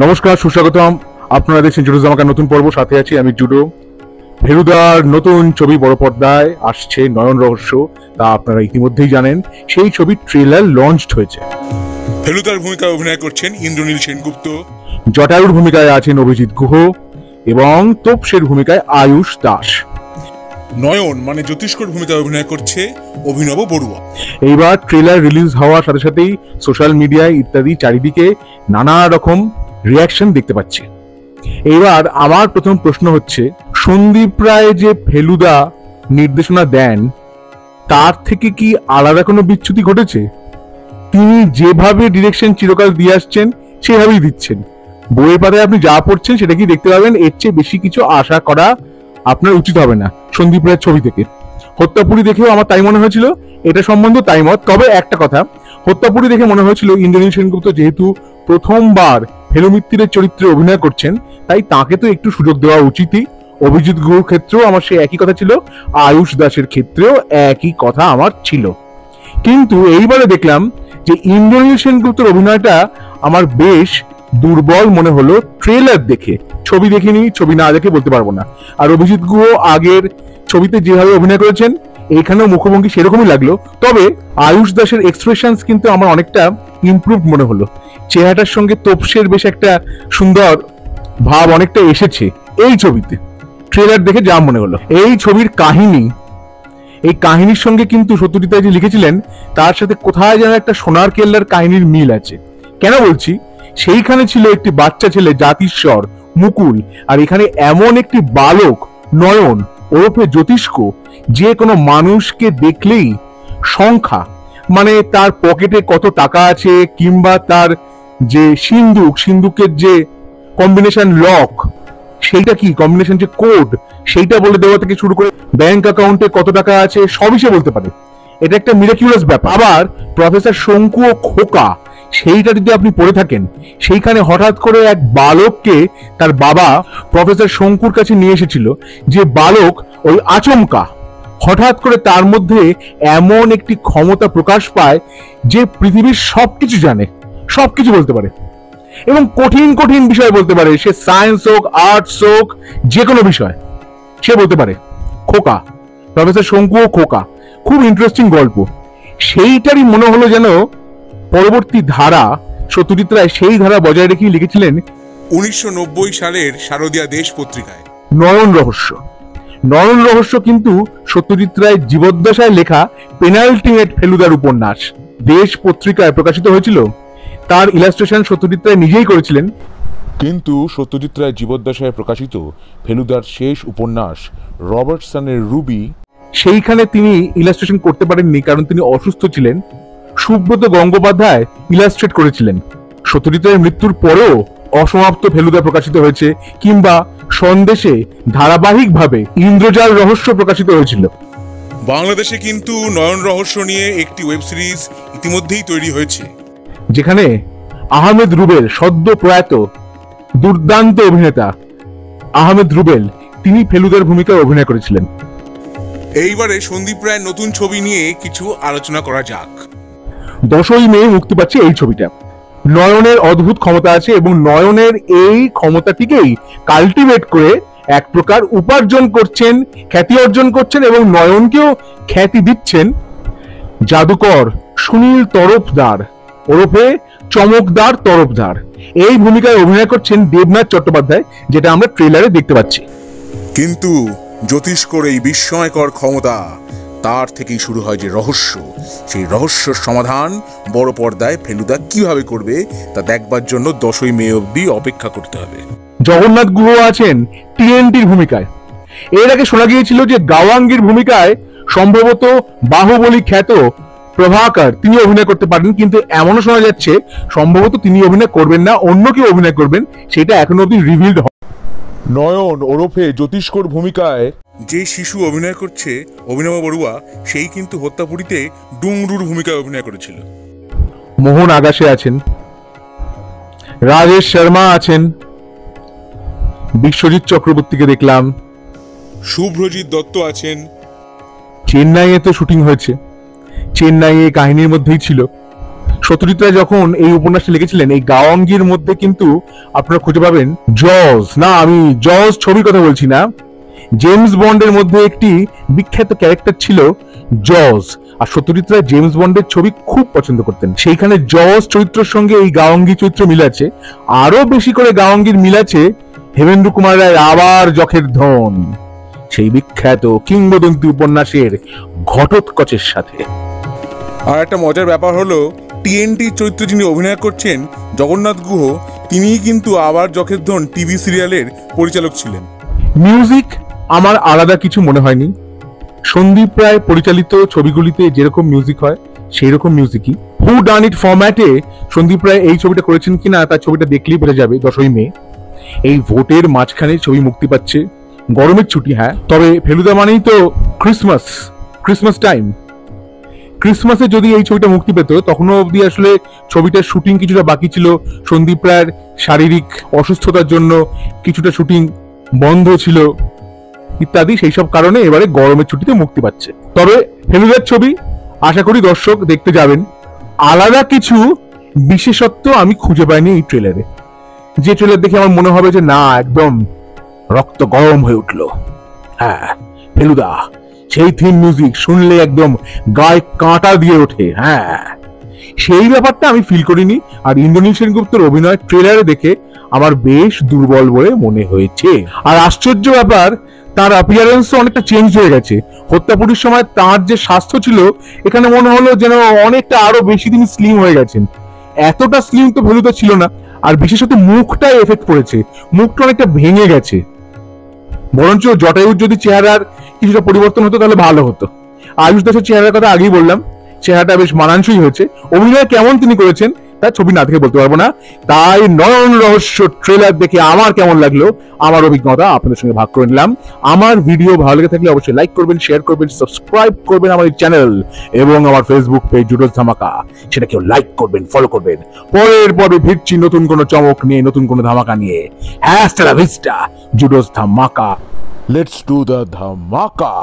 নমস্কার, সুস্বাগতম। আপনারা দেখছেন জুডো জামাকার নতুন পর্ব। সাথে আছি আমি জুডো। ফেলুদার নতুন ছবি বড় পর্দায় আসছে, নয়ন রহস্য। তা আপনারা ইতিমধ্যেই জানেন। সেই ছবির ট্রেলার লঞ্চড হয়েছে। ফেলুদার ভূমিকায় অভিনয় করছেন ইন্দ্রনীল সেনগুপ্ত, জটায়ুর ভূমিকায় আছেন অভিজিৎ গুহ এবং তোপসের ভূমিকায় আয়ুষ দাস। নয়ন মানে জ্যোতিষ্কর ভূমিকায় অভিনয় করছে অভিনব বড়ুয়া। এইবার ট্রেলার রিলিজ হওয়ার সাথে সাথেই সোশ্যাল মিডিয়ায় ইত্যাদি চারিদিকে নানা রকম রিয়াকশন দেখতে পাচ্ছি। এইবার আমার প্রথম প্রশ্ন হচ্ছে, সন্দীপ রায় যে ফেলুদা নির্দেশনা দেন তার থেকে কি আলাদা কোনো বিচ্যুতি ঘটেছে? তিনি যেভাবে ডিরেকশন চিরকাল দিয়ে আসছেন সেভাবেই দিচ্ছেন। বইয়ের পাতায় আপনি যা পড়ছেন সেটা কি দেখতে পাবেন। এর চেয়ে বেশি কিছু আশা করা আপনার উচিত হবে না সন্দীপ রায়ের ছবি থেকে। হত্যাপুরী দেখেও আমার তাই মনে হয়েছিল, এটা সম্বন্ধে তাই মত। তবে একটা কথা, হত্যাপুরী দেখে মনে হয়েছিল ইন্দ্রনীল সেনগুপ্ত যেহেতু প্রথমবার ফেলু মিত্তিরের চরিত্রে অভিনয় করছেন, তাই তাকে তো একটু সুযোগ দেওয়া উচিতই। অভিজিৎ গুহর ক্ষেত্রেও আমার সে একই কথা ছিল, আয়ুষ দাসের ক্ষেত্রেও একই কথা আমার ছিল। কিন্তু এইবারে দেখলাম যে ইন্দ্রনীল সেনগুপ্তের অভিনয়টা আমার বেশ দুর্বল মনে হলো ট্রেলার দেখে। ছবি দেখিনি, ছবি না দেখে বলতে পারবো না। আর অভিজিৎ গুহ আগের ছবিতে যেভাবে অভিনয় করেছেন এখানেও মুখভঙ্গি সেরকমই লাগলো। তবে আয়ুষ দাসের এক্সপ্রেশনস কিন্তু আমার অনেকটা ইমপ্রুভ মনে হলো। চেহারাটার সঙ্গে তোপসের বেশ একটা সুন্দর ভাব অনেকটা এসেছে এই ছবিতে। ট্রেলার দেখে যা মনে হলো। এই ছবির কাহিনী, এই কাহিনীর সঙ্গে কিন্তু সত্যজিৎ রায় যে লিখেছিলেন তার সাথে কোথায় যেন একটা সোনার কেল্লার কাহিনীর মিল আছে। কেন বলছি, সেইখানে ছিল একটি বাচ্চা ছেলে জাতিস্বর মুকুল, আর এখানে এমন একটি বালক নয়ন ওরফে জ্যোতিষ্ক, যে কোনো মানুষকে দেখলেই সংখ্যা, মানে তার পকেটে কত টাকা আছে কিংবা তার যে সিন্ধুকের যে কম্বিনেশন লক, সেইটা কি কম্বিনেশন যে কোড সেইটা বলে দেওয়া থেকে শুরু করে ব্যাংক অ্যাকাউন্টে কত টাকা আছে সবই সে বলতে পারে। এটা একটা মিরাকিউলাস ব্যাপার। আবার প্রফেসর শঙ্কু ও খোকা, সেইটা যদি আপনি পড়ে থাকেন, সেইখানে হঠাৎ করে এক বালককে তার বাবা প্রফেসর শঙ্কুর কাছে নিয়ে এসেছিল, যে বালক ওই আচমকা হঠাৎ করে তার মধ্যে এমন একটি ক্ষমতা প্রকাশ পায় যে পৃথিবীর সবকিছু জানে, সবকিছু বলতে পারে এবং কঠিন কঠিন বিষয় বলতে পারে। সে সায়েন্স হোক, আর্টস হোক, যে কোনো বিষয় সে বলতে পারে। খোকা, প্রফেসর শঙ্কু ও খোকা, খুব ইন্টারেস্টিং গল্প। সেইটারই মনে হলো যেন পরবর্তী ধারা সত্যজিৎ রায় সেই ধারা বজায় রেখেই লিখেছিলেন 1990 সালের শারদীয়া দেশ পত্রিকায় নয়ন রহস্য। নয়ন রহস্য কিন্তু সত্যজিৎ রায় জীবদ্দশায় লেখা পেনাল্টিমেট ফেলুদার উপন্যাস। দেশ পত্রিকায় প্রকাশিত হয়েছিল। তার ইলাস্ট্রেশন সত্যজিৎ রায় নিজেই করেছিলেন। কিন্তু সত্যজিৎ রায় জীবদ্দশায় প্রকাশিত ফেলুদার শেষ উপন্যাস রবার্টসনের রুবি, সেইখানে তিনি ইলাস্ট্রেশন করতে পারেননি, কারণ তিনি অসুস্থ ছিলেন। সুব্রত গঙ্গোপাধ্যায় ইলাস্ট্রেট করেছিলেন। সত্যজিৎ রায়ের মৃত্যুর পরেও অসমাপ্ত ফেলুদা প্রকাশিত হয়েছে, কিংবা সন্দেশে ধারাবাহিকভাবে ইন্দ্রজাল রহস্য প্রকাশিত হয়েছিল। বাংলাদেশে কিন্তু নয়ন রহস্য নিয়ে একটি ওয়েব সিরিজ ইতিমধ্যেই তৈরি হয়েছে, যেখানে আহমেদ রুবেল, সদ্য প্রয়াত দুর্দান্ত অভিনেতা আহমেদ রুবেল, তিনি ফেলুদার ভূমিকায় অভিনয় করেছিলেন। এইবারে সন্দীপ রায়ের নতুন ছবি নিয়ে কিছু আলোচনা করা যাক। 10ই মে মুক্তি পাচ্ছে এই ছবিটা। নয়নের অদ্ভুত ক্ষমতা আছে এবং নয়নের এই ক্ষমতাটিকেই কাল্টিভেট করে এক প্রকার উপার্জন করছেন, খ্যাতি অর্জন করছেন এবং নয়নকেও খ্যাতি দিচ্ছেন জাদুকর সুনীল তরফদার ওরফে চমকদার তরফদার। এই ভূমিকায় অভিনয় করছেন দেবনাথ চট্টোপাধ্যায়, যেটা আমরা ট্রেলারে দেখতে পাচ্ছি। কিন্তু জ্যোতিষ্কর এই বিস্ময়কর ক্ষমতা, তার থেকেই শুরু হয় যে রহস্য, সেই রহস্যের সমাধান বড় পর্দায় ফেলুদা কিভাবে করবে তা দেখবার জন্য 10ই মে অবধি অপেক্ষা করতে হবে। জগন্নাথ গুহ আছেন টিএনটির ভূমিকায়। এর আগে শোনা গিয়েছিল যে গাওয়াঙ্গির ভূমিকায় সম্ভবত বাহুবলী খ্যাত প্রভাকর তিনি অভিনয় করতে পারেন, কিন্তু এমনও শোনা যাচ্ছে সম্ভবত তিনি অভিনয় করবেন না, অন্য কেউ অভিনয় করবেন। সেটা এখনো অবধি রিভিলড হয়। নয়ন ওরফে জ্যোতিষ্কর ভূমিকায় যে শিশু অভিনয় করছে অভিনব বড়ুয়া, সেই কিন্তু হত্যাপুরীতে ডুংরুর ভূমিকায় অভিনয় করেছিল। মোহন আগাশে আছেন, রাজেশ শর্মা আছেন, বিশ্বজিৎ চক্রবর্তীকে দেখলাম, শুভ্রজিৎ দত্ত আছেন। চেন্নাইয়ে তো শুটিং হয়েছে, চেন্নাইয়ে কাহিনীর মধ্যেই ছিল। সত্যজিৎ রায় যখন এই উপন্যাসটা লিখেছিলেন, এই গাওয়াঙ্গির মধ্যে কিন্তু আপনারা খুঁজে পাবেন জজ, না আমি জজ ছবির কথা বলছি না, জেমস বন্ডের মধ্যে একটি বিখ্যাত ক্যারেক্টার ছিল জজ। আর সত্যজিৎ রায় জেমস বন্ডের ছবি খুব পছন্দ করতেন, সেইখানে জজ চরিত্রের সঙ্গে এই গাওয়াঙ্গি চরিত্র মিল আছে। আরো বেশি করে গাওয়াঙ্গির মিল আছে হেমেন্দ্র কুমার রায় আবার যখের ধন, সেই বিখ্যাত কিংবদন্তি উপন্যাসের ঘটোৎকচের সাথে। আর একটা মজার ব্যাপার হলো, টিএনটি চরিত্রে যিনি অভিনয় করছেন জগন্নাথ গুহ, তিনিই কিন্তু আবার যখের ধন টিভি সিরিয়ালের পরিচালক ছিলেন। মিউজিক আমার আলাদা কিছু মনে হয়নি। সন্দীপ রায় পরিচালিত ছবিগুলিতে যেরকম মিউজিক হয় সেই রকম মিউজিকই। হু ডান ইট ফরম্যাটে সন্দীপ রায় এই ছবিটা করেছেন কিনা তার ছবিটা দেখলেই বোঝা যাবে। 10ই মে এই ভোটের মাঝখানে ছবি মুক্তি পাচ্ছে, গরমের ছুটি। হ্যাঁ, তবে ফেলুদা মানেই তো ক্রিসমাস টাইম। ক্রিসমাসে যদি এই ছবিটা মুক্তি পেত, তখনও অবধি আসলে ছবিটার শুটিং কিছুটা বাকি ছিল। সন্দীপ রায়ের শারীরিক অসুস্থতার জন্য কিছুটা শুটিং বন্ধ ছিল ইত্যাদি, সেই সব কারণে এবারে গরমের ছুটিতে মুক্তি পাচ্ছে। তবে ফেলুদার ছবি আশা করি দর্শক দেখতে যাবেন। আলাদা কিছু বিশেষত্ব আমি খুঁজে পাইনি এই ট্রেলারে, যে ট্রেলার দেখে আমার মনে হবে যে না একদম রক্ত গরম হয়ে উঠলো। হ্যাঁ, ফেলুদা সেই থিম মিউজিক শুনলে একদম গায়ে কাঁটা দিয়ে ওঠে। হ্যাঁ, সেই ব্যাপারটা আমি ফিল করিনি। আর ইন্দ্রনীল সেনগুপ্তর অভিনয় ট্রেলারে দেখে আমার বেশ দুর্বল বলে মনে হয়েছে। আর আশ্চর্য ব্যাপার, তার অ্যাপিয়ারেন্সও অনেকটা চেঞ্জ হয়ে গেছে। হত্যাপুরীর সময় তার যে স্বাস্থ্য ছিল, এখানে মনে হলো যেন অনেকটা আরো বেশি দিন স্লিম হয়ে গেছেন। এতটা স্লিম তো ফেলুদা ছিল না। আর বিশেষত মুখটাই এফেক্ট পড়েছে, মুখটা অনেকটা ভেঙে গেছে। বরঞ্চ জটায়ুর যদি চেহারার কিছুটা পরিবর্তন হতো তাহলে ভালো হতো। আয়ুষ দাসের চেহারার কথা আগেই বললাম, চেহারাটা বেশ মানানসই হয়েছে। অভিনয় কেমন তিনি করেছেন তার ছবি না দেখে বলতে পারবো না। তাই নয়ন রহস্য ট্রেলার দেখে আমার কেমন লাগলো, আমার অভিজ্ঞতা আপনাদের সঙ্গে ভাগ করে নিলাম। আমার ভিডিও ভালো লেগে থাকলে অবশ্যই লাইক করবেন, শেয়ার করবেন, সাবস্ক্রাইব করবেন আমার এই চ্যানেল এবং আমার ফেসবুক পেজ জুডোস ধামাকা, সেটাকেও লাইক করবেন, ফলো করবেন। পরের পর্বে ফিরছি নতুন কোনো চমক নিয়ে, নতুন কোনো ধামাকা নিয়ে। হ্যাস্টালা ভিস্টা জুডোস ধামাকা। Let's do the dhamaka.